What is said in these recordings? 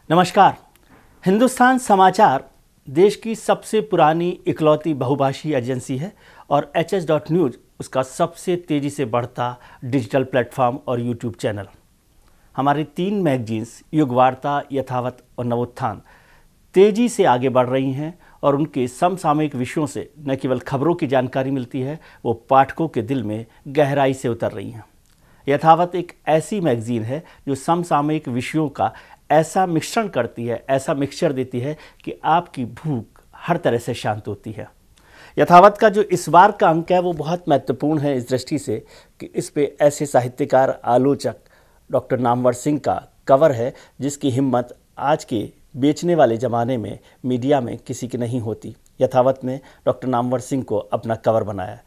नमस्कार। हिंदुस्तान समाचार देश की सबसे पुरानी इकलौती बहुभाषी एजेंसी है और hs.news उसका सबसे तेज़ी से बढ़ता डिजिटल प्लेटफॉर्म और यूट्यूब चैनल। हमारी 3 मैगजीन्स युगवार्ता, यथावत और नवोत्थान तेज़ी से आगे बढ़ रही हैं और उनके समसामयिक विषयों से न केवल खबरों की जानकारी मिलती है, वो पाठकों के दिल में गहराई से उतर रही हैं। यथावत एक ऐसी मैगजीन है जो समसामयिक विषयों का ऐसा मिश्रण करती है, ऐसा मिक्सचर देती है कि आपकी भूख हर तरह से शांत होती है। यथावत का जो इस बार का अंक है वो बहुत महत्वपूर्ण है इस दृष्टि से कि इस पे ऐसे साहित्यकार, आलोचक डॉक्टर नामवर सिंह का कवर है जिसकी हिम्मत आज के बेचने वाले ज़माने में मीडिया में किसी की नहीं होती। यथावत ने डॉक्टर नामवर सिंह को अपना कवर बनाया,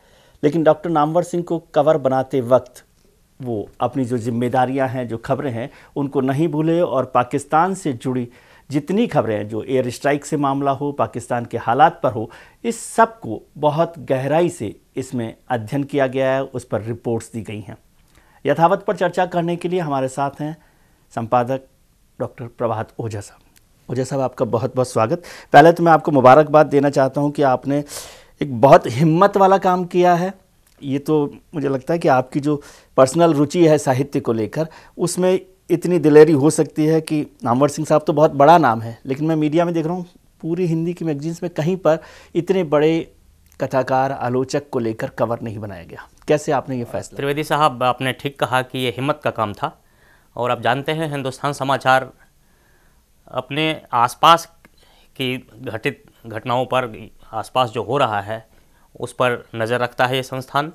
लेकिन डॉक्टर नामवर सिंह को कवर बनाते वक्त वो अपनी जो जिम्मेदारियां हैं, जो खबरें हैं, उनको नहीं भूले और पाकिस्तान से जुड़ी जितनी खबरें हैं, जो एयर स्ट्राइक से मामला हो, पाकिस्तान के हालात पर हो, इस सब को बहुत गहराई से इसमें अध्ययन किया गया है, उस पर रिपोर्ट्स दी गई हैं। यथावत पर चर्चा करने के लिए हमारे साथ हैं संपादक डॉक्टर प्रभात ओझा साहब। ओझा साहब, आपका बहुत बहुत स्वागत। पहले तो मैं आपको मुबारकबाद देना चाहता हूँ कि आपने एक बहुत हिम्मत वाला काम किया है। ये तो मुझे लगता है कि आपकी जो पर्सनल रुचि है साहित्य को लेकर, उसमें इतनी दिलेरी हो सकती है कि नामवर सिंह साहब तो बहुत बड़ा नाम है, लेकिन मैं मीडिया में देख रहा हूँ पूरी हिंदी की मैगजीन्स में कहीं पर इतने बड़े कथाकार, आलोचक को लेकर कवर नहीं बनाया गया। कैसे आपने ये फैसला? त्रिवेदी साहब, आपने ठीक कहा कि ये हिम्मत का काम था। और आप जानते हैं हिंदुस्तान समाचार अपने आसपास की घटित घटनाओं पर, आसपास जो हो रहा है उस पर नज़र रखता है ये संस्थान।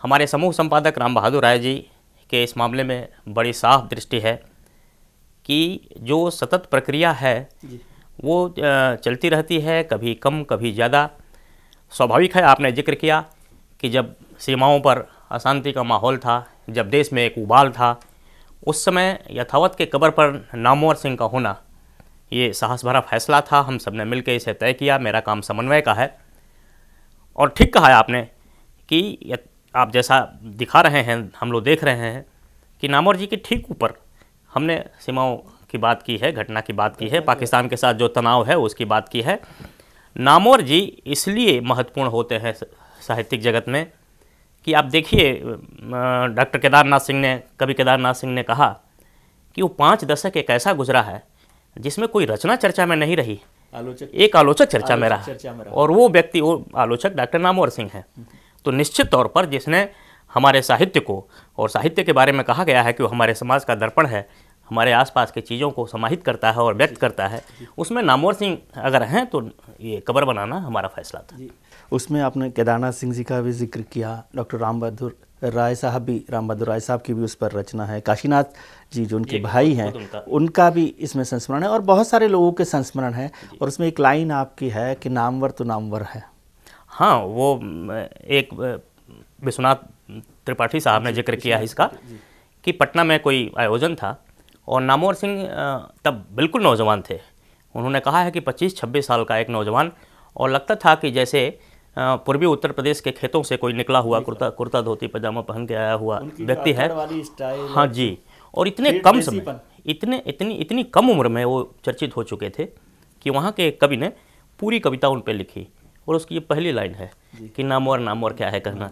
हमारे समूह संपादक राम बहादुर राय जी के इस मामले में बड़ी साफ दृष्टि है कि जो सतत प्रक्रिया है वो चलती रहती है, कभी कम कभी ज़्यादा। स्वाभाविक है, आपने जिक्र किया कि जब सीमाओं पर अशांति का माहौल था, जब देश में एक उबाल था, उस समय यथावत के कबर पर नामवर सिंह का होना ये साहस भरा फैसला था। हम सब ने मिलकर इसे तय किया। मेरा काम समन्वय का है। और ठीक कहा है आपने कि आप जैसा दिखा रहे हैं, हम लोग देख रहे हैं कि नामवर जी के ठीक ऊपर हमने सीमाओं की बात की है, घटना की बात की है, पाकिस्तान के साथ जो तनाव है उसकी बात की है। नामवर जी इसलिए महत्वपूर्ण होते हैं साहित्यिक जगत में कि आप देखिए, डॉक्टर केदारनाथ सिंह ने, कवि केदारनाथ सिंह ने कहा कि वो 5 दशक एक ऐसा गुजरा है जिसमें कोई रचना चर्चा में नहीं रही, एक आलोचक चर्चा में रहा, और वो व्यक्ति, वो आलोचक डॉक्टर नामवर सिंह है। तो निश्चित तौर पर जिसने हमारे साहित्य को, और साहित्य के बारे में कहा गया है कि वो हमारे समाज का दर्पण है, हमारे आसपास की चीज़ों को समाहित करता है और व्यक्त करता है, उसमें नामवर सिंह अगर हैं तो ये कबर बनाना हमारा फैसला था। उसमें आपने केदारनाथ सिंह जी का भी जिक्र किया, डॉक्टर राम बहादुर राय साहब की भी उस पर रचना है, काशीनाथ जी जो उनके भाई हैं उनका भी इसमें संस्मरण है और बहुत सारे लोगों के संस्मरण है। और उसमें एक लाइन आपकी है कि नामवर तो नामवर है। हाँ, वो एक विश्वनाथ त्रिपाठी साहब ने जिक्र किया है इसका कि पटना में कोई आयोजन था और नामवर सिंह तब बिल्कुल नौजवान थे। उन्होंने कहा है कि 25-26 साल का एक नौजवान, और लगता था कि जैसे पूर्वी उत्तर प्रदेश के खेतों से कोई निकला हुआ कुर्ता धोती पजामा पहन के आया हुआ व्यक्ति है। हाँ जी, और इतने कम समय, इतनी कम उम्र में वो चर्चित हो चुके थे कि वहाँ के कवि ने पूरी कविता उन पर लिखी। और उसकी ये पहली लाइन है कि नामवर क्या है कहना।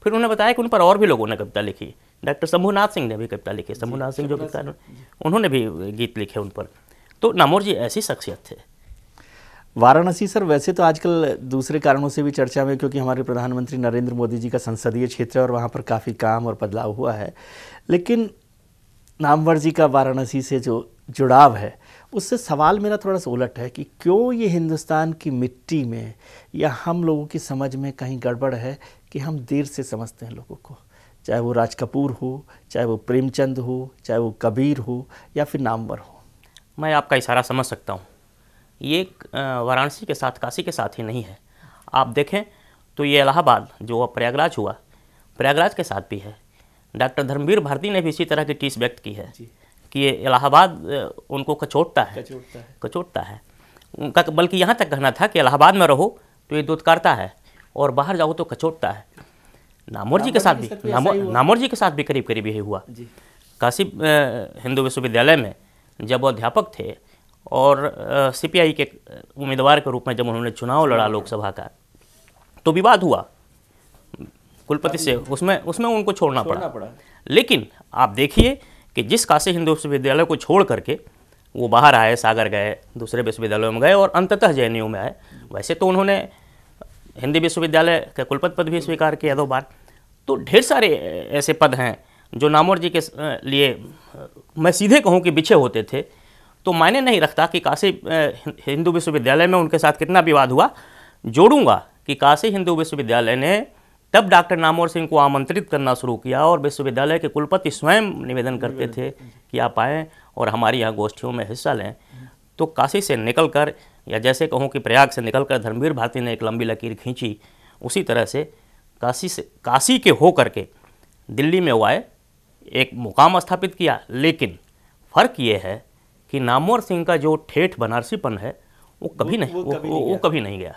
फिर उन्होंने बताया कि उन पर और भी लोगों ने कविता लिखी। डॉक्टर शंभुनाथ सिंह ने भी कविता लिखी। शंभुनाथ सिंह जो कविता, उन्होंने भी गीत लिखे उन पर। तो नामवर जी ऐसी शख्सियत थे। वाराणसी सर वैसे तो आजकल दूसरे कारणों से भी चर्चा में, क्योंकि हमारे प्रधानमंत्री नरेंद्र मोदी जी का संसदीय क्षेत्र है और वहाँ पर काफ़ी काम और बदलाव हुआ है, लेकिन नामवर जी का वाराणसी से जो जुड़ाव है उससे सवाल मेरा थोड़ा सा उलट है कि क्यों ये हिंदुस्तान की मिट्टी में या हम लोगों की समझ में कहीं गड़बड़ है कि हम देर से समझते हैं लोगों को, चाहे वो राज कपूर हो, चाहे वो प्रेमचंद हो, चाहे वो कबीर हो या फिर नामवर हो। मैं आपका इशारा समझ सकता हूँ। ये वाराणसी के साथ, काशी के साथ ही नहीं है। आप देखें तो ये इलाहाबाद जो प्रयागराज हुआ, प्रयागराज के साथ भी है। डॉक्टर धर्मवीर भारती ने भी इसी तरह की टीस व्यक्त की है कि ये इलाहाबाद उनको कचोटता है उनका, बल्कि यहाँ तक कहना था कि इलाहाबाद में रहो तो ये दुत्कारता है और बाहर जाओ तो कचोटता है। नामवर जी के साथ भी करीब करीब यही हुआ। काशी हिंदू विश्वविद्यालय में जब वो अध्यापक थे और सीपीआई के उम्मीदवार के रूप में जब उन्होंने चुनाव लड़ा लोकसभा का, तो विवाद हुआ कुलपति से, उसमें उनको छोड़ना पड़ा। लेकिन आप देखिए कि जिस काशी हिंदू विश्वविद्यालय को छोड़ करके वो बाहर आए, सागर गए, दूसरे विश्वविद्यालयों में गए और अंततः जेएनयू में आए। वैसे तो उन्होंने हिंदी विश्वविद्यालय का कुलपति पद भी स्वीकार किया 2 बार। तो ढेर सारे ऐसे पद हैं जो नामवर जी के लिए मैं सीधे कहूँ कि बिछे होते थे। तो मायने नहीं रखता कि काशी हिंदू विश्वविद्यालय में उनके साथ कितना विवाद हुआ। जोड़ूंगा कि काशी हिंदू विश्वविद्यालय ने तब डॉक्टर नामवर सिंह को आमंत्रित करना शुरू किया और विश्वविद्यालय के कुलपति स्वयं निवेदन करते थे कि आप आएँ और हमारी यहाँ गोष्ठियों में हिस्सा लें। तो काशी से निकलकर, या जैसे कहूँ कि प्रयाग से निकलकर धर्मवीर भारती ने एक लंबी लकीर खींची, उसी तरह से काशी के हो करके दिल्ली में वो आए, एक मुकाम स्थापित किया। लेकिन फ़र्क ये है कि नामवर सिंह का जो ठेठ बनारसीपन है वो कभी नहीं गया,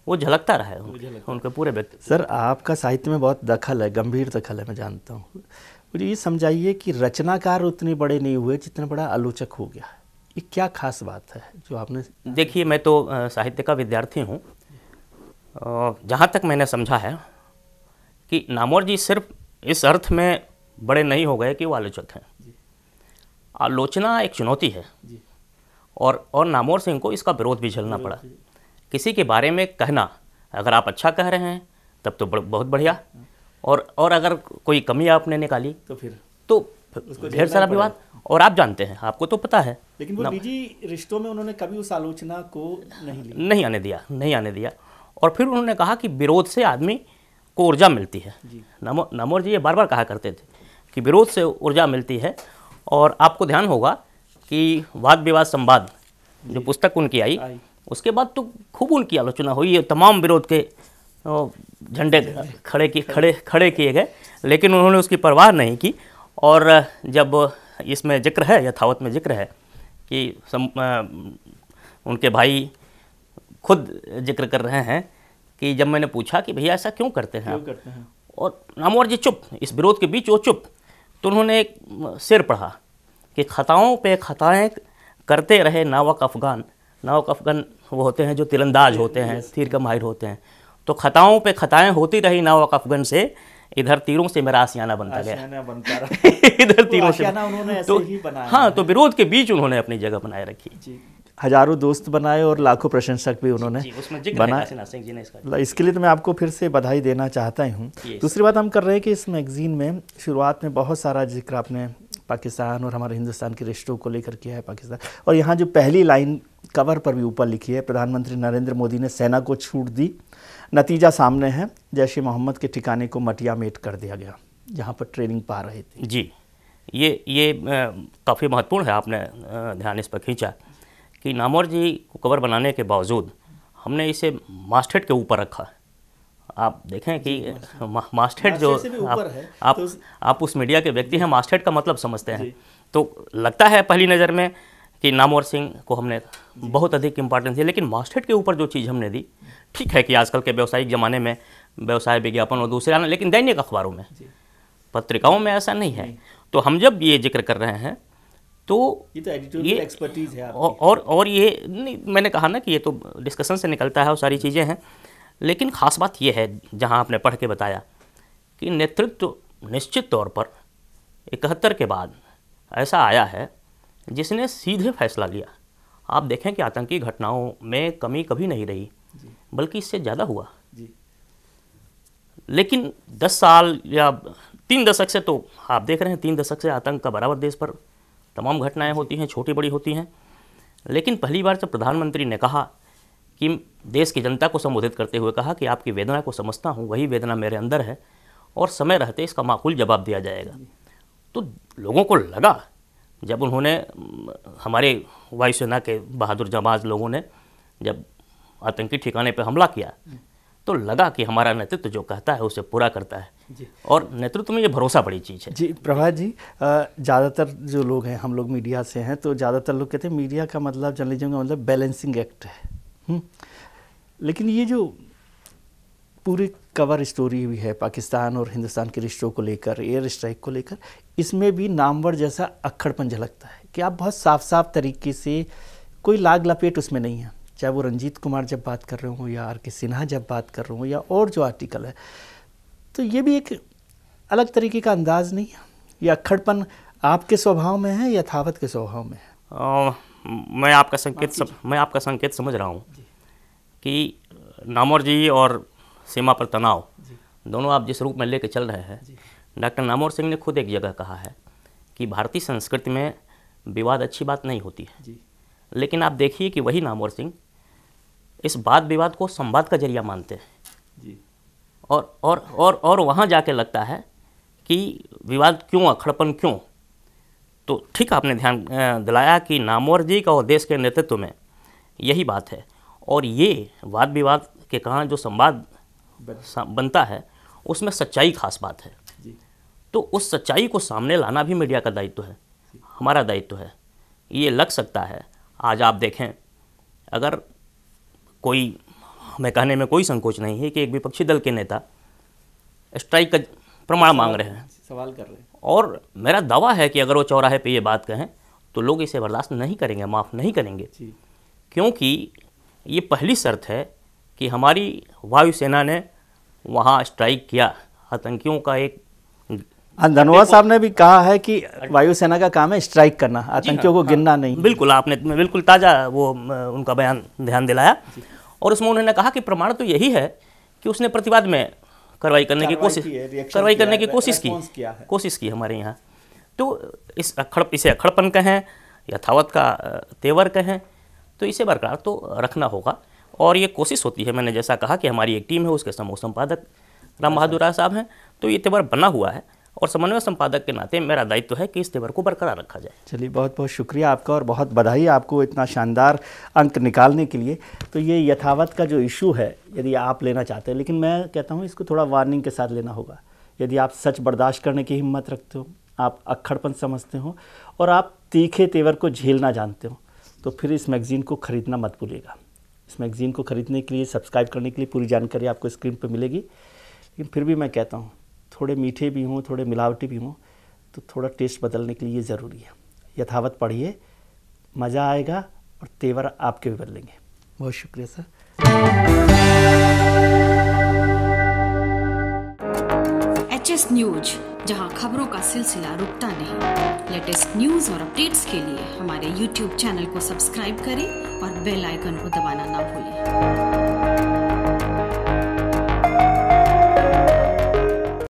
वो झलकता रहा है उनके पूरे व्यक्ति। सर, आपका साहित्य में बहुत दखल है, गंभीर दखल है, मैं जानता हूँ। मुझे ये समझाइए कि रचनाकार उतने बड़े नहीं हुए जितना बड़ा आलोचक हो गया, ये क्या खास बात है जो आपने? देखिए, मैं तो साहित्य का विद्यार्थी हूँ। जहाँ तक मैंने समझा है कि नामवर जी सिर्फ इस अर्थ में बड़े नहीं हो गए कि वो आलोचक हैं। आलोचना एक चुनौती है और नामवर सिंह को इसका विरोध भी झेलना पड़ा। किसी के बारे में कहना, अगर आप अच्छा कह रहे हैं तब तो बहुत बढ़िया, और अगर कोई कमी आपने निकाली तो ढेर सारा विवाद। और आप जानते हैं, आपको तो पता है, लेकिन वो निजी रिश्तों में उन्होंने कभी उस आलोचना को नहीं आने दिया। और फिर उन्होंने कहा कि विरोध से आदमी को ऊर्जा मिलती है। नामवर जी ये बार बार कहा करते थे कि विरोध से ऊर्जा मिलती है। और आपको ध्यान होगा कि वाद विवाद संवाद जो पुस्तक उनकी आई, उसके बाद तो खूब उनकी आलोचना हुई है, तमाम विरोध के झंडे खड़े किए गए, लेकिन उन्होंने उसकी परवाह नहीं की। और जब इसमें जिक्र है, यथावत में जिक्र है कि उनके भाई खुद जिक्र कर रहे हैं कि जब मैंने पूछा कि भैया ऐसा क्यों करते हैं आप, और नामवर जी चुप, इस विरोध के बीच वो चुप, तो उन्होंने एक शेर पढ़ा कि खताओं पे खताएं करते रहे नावक अफगान। नावक अफगान वो होते हैं जो तीरंदाज होते हैं, तीर का माहिर होते हैं। तो खताओं पे खताएं होती रही नावक अफगान से, इधर तीरों से मेरा आशियाना बनता गया इधर तीरों से उन्होंने ऐसे ही बनाया। हाँ, तो विरोध के बीच उन्होंने अपनी जगह बनाए रखी। हजारों दोस्त बनाए और लाखों प्रशंसक भी उन्होंने बनाए। इसके लिए तो मैं आपको फिर से बधाई देना चाहता ही हूँ। दूसरी बात हम कर रहे हैं कि इस मैगजीन में शुरुआत में बहुत सारा जिक्र आपने पाकिस्तान और हमारे हिंदुस्तान के रिश्तों को लेकर किया है पाकिस्तान, और यहाँ जो पहली लाइन कवर पर भी ऊपर लिखी है, प्रधानमंत्री नरेंद्र मोदी ने सेना को छूट दी, नतीजा सामने है, जैश-ए मोहम्मद के ठिकाने को मटिया मेट कर दिया गया, जहाँ पर ट्रेनिंग पा रहे थे। जी, ये काफ़ी महत्वपूर्ण है, आपने ध्यान इस पर खींचा कि नामवर जी को कवर बनाने के बावजूद हमने इसे मास्टहेड के ऊपर रखा। आप देखें कि मास्टहेड जो आप उस मीडिया के व्यक्ति हैं, मास्टहेड का मतलब समझते हैं, तो लगता है पहली नज़र में कि नामवर सिंह को हमने बहुत अधिक इम्पोर्टेंस दी, लेकिन मास्टहेड के ऊपर जो चीज़ हमने दी, ठीक है कि आजकल के व्यावसायिक ज़माने में व्यवसाय विज्ञापन और दूसरे आने, लेकिन दैनिक अखबारों में, पत्रिकाओं में ऐसा नहीं है। तो हम जब ये जिक्र कर रहे हैं तो ये एक्सपर्टीज है और ये नहीं, मैंने कहा ना कि ये तो डिस्कशन से निकलता है और सारी चीज़ें हैं, लेकिन ख़ास बात ये है जहाँ आपने पढ़ के बताया कि नेतृत्व निश्चित तौर पर 71 के बाद ऐसा आया है जिसने सीधे फैसला लिया। आप देखें कि आतंकी घटनाओं में कमी कभी नहीं रही, बल्कि इससे ज़्यादा हुआ। लेकिन 10 साल या 3 दशक से तो आप देख रहे हैं, 3 दशक से आतंक का बराबर देश पर तमाम घटनाएं होती हैं, छोटी बड़ी होती हैं। लेकिन पहली बार जब प्रधानमंत्री ने कहा कि देश की जनता को संबोधित करते हुए कहा कि आपकी वेदना को समझता हूँ, वही वेदना मेरे अंदर है और समय रहते इसका माकूल जवाब दिया जाएगा, तो लोगों को लगा, जब उन्होंने, हमारे वायुसेना के बहादुर जाबाज लोगों ने जब आतंकी ठिकाने पर हमला किया, तो लगा कि हमारा नेतृत्व जो कहता है उसे पूरा करता है, और नेतृत्व में ये भरोसा बड़ी चीज़ है। जी प्रभात जी, ज़्यादातर जो लोग हैं, हम लोग मीडिया से हैं, तो ज़्यादातर लोग कहते हैं मीडिया का मतलब, जर्नलिज्म का मतलब बैलेंसिंग एक्ट है। लेकिन ये जो पूरी कवर स्टोरी हुई है पाकिस्तान और हिंदुस्तान के रिश्तों को लेकर, एयर स्ट्राइक को लेकर, इसमें भी नामवर जैसा अक्खड़पन झलकता है कि आप बहुत साफ साफ तरीके से कोई लाग लपेट उसमें नहीं है, चाहे वो रंजीत कुमार जब बात कर रहे हो या आर.के. सिन्हा जब बात कर रहे हो या और जो आर्टिकल है, तो ये भी एक अलग तरीके का अंदाज नहीं है, या अक्खड़पन आपके स्वभाव में है या यथावत के स्वभाव में है? मैं आपका संकेत समझ रहा हूँ कि नामवर जी और सीमा पर तनाव दोनों आप जिस रूप में लेके चल रहे हैं, डॉक्टर नामवर सिंह ने खुद एक जगह कहा है कि भारतीय संस्कृति में विवाद अच्छी बात नहीं होती है, लेकिन आप देखिए कि वही नामवर सिंह इस वाद विवाद को संवाद का जरिया मानते हैं और वहाँ जाके लगता है कि विवाद क्यों, अखड़पन क्यों। तो ठीक आपने ध्यान दिलाया कि नामवर जी का और देश के नेतृत्व में यही बात है, और ये वाद विवाद के कारण जो संवाद बनता है उसमें सच्चाई खास बात है। तो उस सच्चाई को सामने लाना भी मीडिया का दायित्व है, हमारा दायित्व है। ये लग सकता है, आज आप देखें, अगर कोई, हमें कहने में कोई संकोच नहीं है कि एक विपक्षी दल के नेता स्ट्राइक का प्रमाण मांग रहे हैं, सवाल कर रहे हैं, और मेरा दावा है कि अगर वो चौराहे पे ये बात कहें तो लोग इसे बर्दाश्त नहीं करेंगे, माफ़ नहीं करेंगे, क्योंकि ये पहली शर्त है कि हमारी वायुसेना ने वहाँ स्ट्राइक किया। आतंकियों का एक, धनोआ साहब ने भी कहा है कि वायुसेना का काम है स्ट्राइक करना, आतंकियों को गिनना नहीं। बिल्कुल, आपने बिल्कुल ताज़ा वो उनका बयान ध्यान दिलाया, और उसमें उन्होंने कहा कि प्रमाण तो यही है कि उसने प्रतिवाद में कार्रवाई करने की कोशिश की हमारे यहाँ। तो इसे अखड़पन कहें, यथावत का तेवर कहें, तो इसे बरकरार तो रखना होगा, और ये कोशिश होती है। मैंने जैसा कहा कि हमारी एक टीम है, उसके समूह संपादक राम बहादुर राय साहब हैं, तो ये तेवर बना हुआ है, और समन्वय संपादक के नाते मेरा दायित्व है कि इस तेवर को बरकरार रखा जाए। चलिए, बहुत बहुत शुक्रिया आपका, और बहुत बधाई आपको इतना शानदार अंक निकालने के लिए। तो ये यथावत का जो इशू है, यदि आप लेना चाहते हैं, लेकिन मैं कहता हूँ इसको थोड़ा वार्निंग के साथ लेना होगा। यदि आप सच बर्दाश्त करने की हिम्मत रखते हो, आप अक्खड़पन समझते हो, और आप तीखे तेवर को झेलना जानते हो, तो फिर इस मैगज़ीन को ख़रीदना मत भूलिएगा। इस मैगज़ीन को ख़रीदने के लिए, सब्सक्राइब करने के लिए पूरी जानकारी आपको स्क्रीन पर मिलेगी। लेकिन फिर भी मैं कहता हूँ, थोड़े मीठे भी हों, थोड़े मिलावटी भी हों, तो थोड़ा टेस्ट बदलने के लिए ये ज़रूरी है। यथावत पढ़िए, मज़ा आएगा, और तेवर आपके भी बदलेंगे। बहुत शुक्रिया सर। एचएस न्यूज, जहां खबरों का सिलसिला रुकता नहीं। लेटेस्ट न्यूज और अपडेट्स के लिए हमारे यूट्यूब चैनल को सब्सक्राइब करें और बेल आइकन को दबाना ना भूलें।